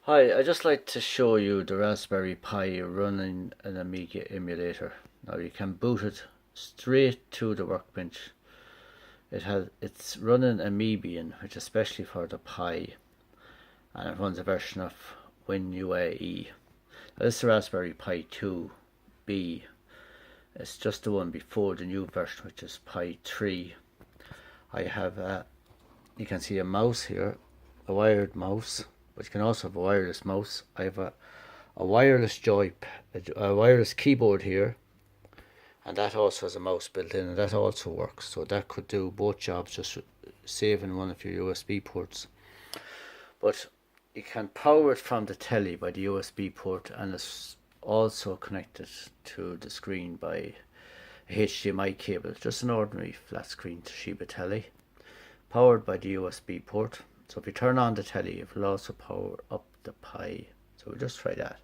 Hi, I'd just like to show you the Raspberry Pi running an Amiga emulator. Now you can boot it straight to the workbench. It's running Amibian, which is especially for the Pi, and it runs a version of WinUAE. Now this is the Raspberry Pi 2B. It's just the one before the new version, which is Pi 3. I have you can see a mouse here, a wired mouse, but you can also have a wireless mouse. I have a wireless a wireless keyboard here, and that also has a mouse built in, and that also works. So that could do both jobs, just saving one of your USB ports. But you can power it from the telly by the USB port, and it's also connected to the screen by a HDMI cable, just an ordinary flat screen Toshiba telly, powered by the USB port. So if you turn on the telly, it will also power up the Pi. So we'll just try that.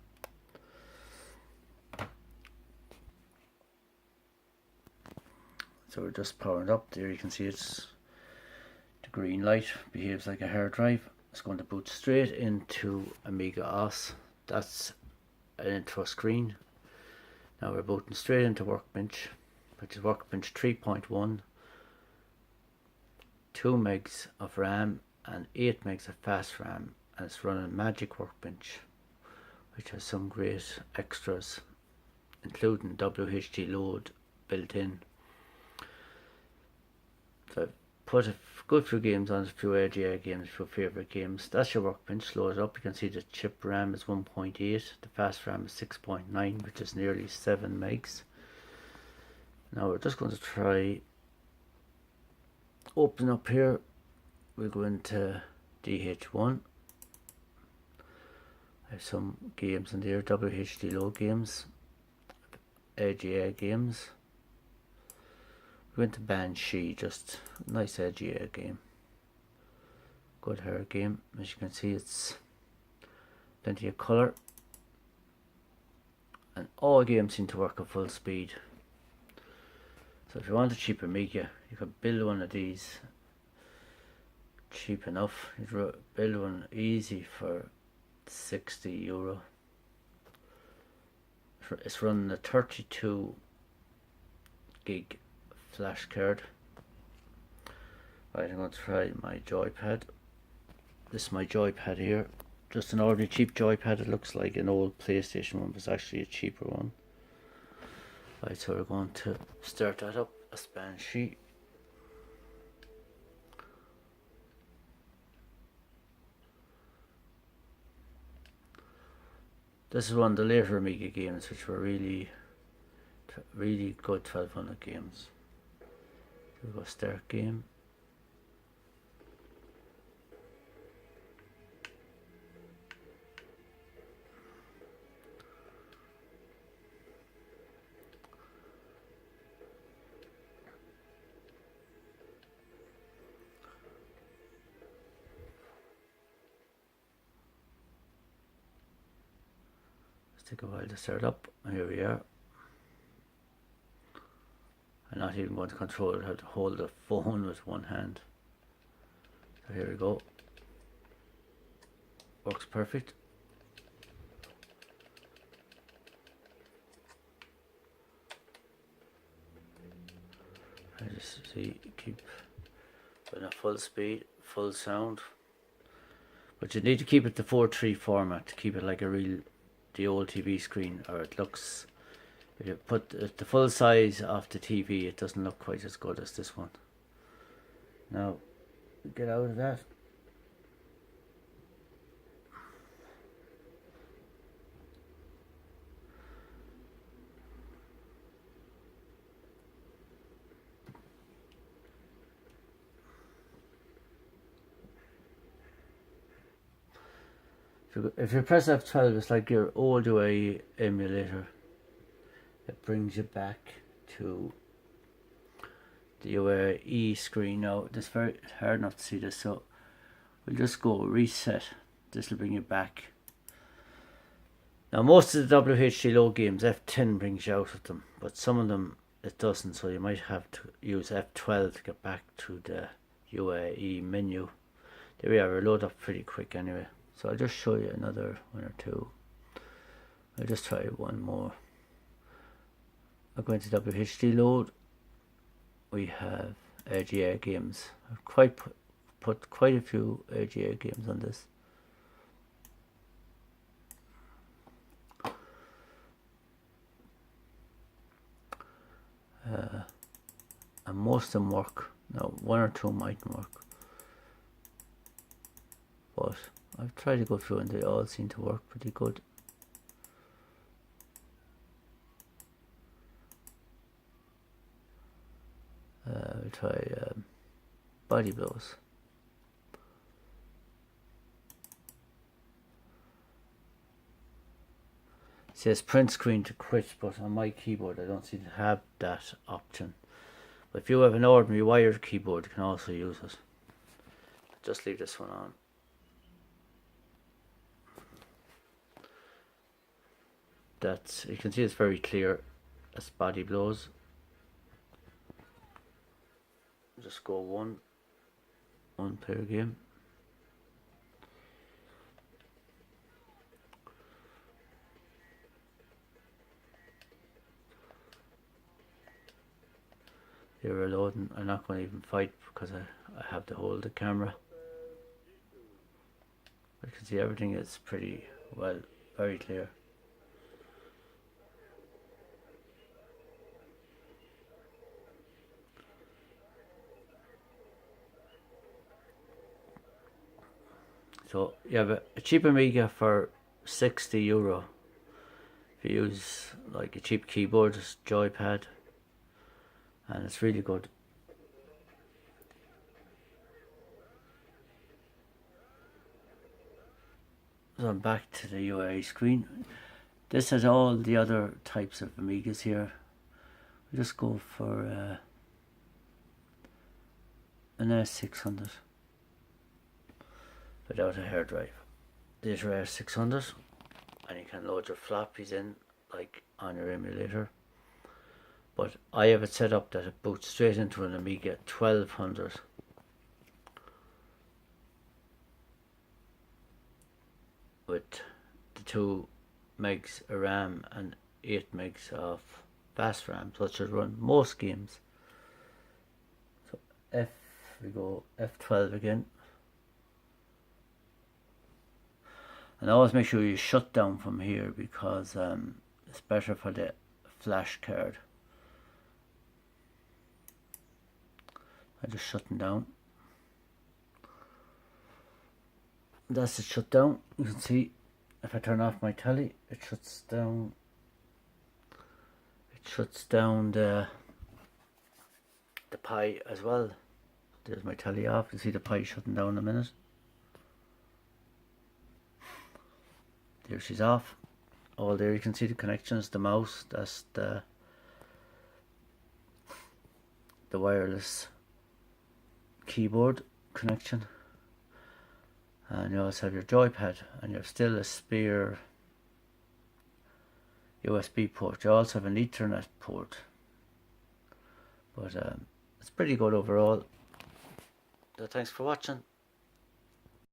So we're just powering up. There you can see it's the green light, behaves like a hard drive. It's going to boot straight into Amiga OS. That's an intro screen. Now we're booting straight into Workbench, which is Workbench 3.1, 2 megs of RAM and 8 megs of fast RAM, and it's running Magic Workbench, which has some great extras, including WHD load built in. So I've put a good few games on, a few AGA games, a few favourite games. That's your workbench loaded up. You can see the chip RAM is 1.8, the fast RAM is 6.9, which is nearly 7 megs. Now we're just going to try open up here. We'll go into DH1. I have some games in there, WHD low games, AGA games. We went to Banshee, just a nice AGA game. Good hair game. As you can see, it's plenty of colour. And all games seem to work at full speed. So if you want a cheap Amiga, you could build one of these cheap enough. You'd build one easy for €60. It's running a 32 gig flash card. Right, I'm going to try my joypad. This is my joypad here. Just an ordinary cheap joypad. It looks like an old PlayStation one, but it's actually a cheaper one. Right, so we're going to start that up, a Banshee. This is one of the later Amiga games, which were really good 1200 games. We'll go start game. Take a while to start up. Here we are. I'm not even going to control it, I have to hold the phone with one hand. So here we go. Works perfect. I just see, keep in a full speed, full sound. But you need to keep it the 4:3 format to keep it like the old TV screen, or it looks, if you put the full size of the TV, it doesn't look quite as good as this one. Now get out of that. If you press F12, it's like your old UA emulator. It brings you back to the UAE screen. Now it's very hard not to see this, so we'll just go reset. This will bring you back. Now most of the WHD low games, F10 brings you out of them, but some of them it doesn't, so you might have to use F12 to get back to the UAE menu. There we are, we're loaded up pretty quick anyway. So I'll just show you another one or two. I'll just try one more. I'll go into WHD load. We have RGA games. I've put quite a few RGA games on this. And most of them work. Now, one or two mightn't work, but I've tried to go through and they all seem to work pretty good. We'll try body blows. It says print screen to quit, but on my keyboard I don't seem to have that option. But if you have an ordinary wired keyboard, you can also use it. Just leave this one on. That's, you can see it's very clear as body blows. Just go one player game. They're reloading. I'm not going to even fight because I have to hold the camera. You can see everything is pretty well, very clear. So you have a cheap Amiga for €60. If you use like a cheap keyboard, just joypad, and it's really good. So I'm back to the UI screen. This has all the other types of Amigas here. We just go for an S600 without a hard drive. These are S600s, and you can load your floppies in like on your emulator. But I have it set up that it boots straight into an Amiga 1200 with the 2 megs of RAM and 8 megs of fast RAM, so it should run most games. So we go F12 again, and always make sure you shut down from here because it's better for the flash card. I just shut them down. That's it shut down. You can see if I turn off my telly, it shuts down. It shuts down the Pi as well. There's my telly off. You see the Pi shutting down in a minute. There she's off. All there you can see the connections, the mouse, that's the wireless keyboard connection, and you also have your joypad, and you have still a spare USB port. You also have an Ethernet port, but it's pretty good overall. So thanks for watching.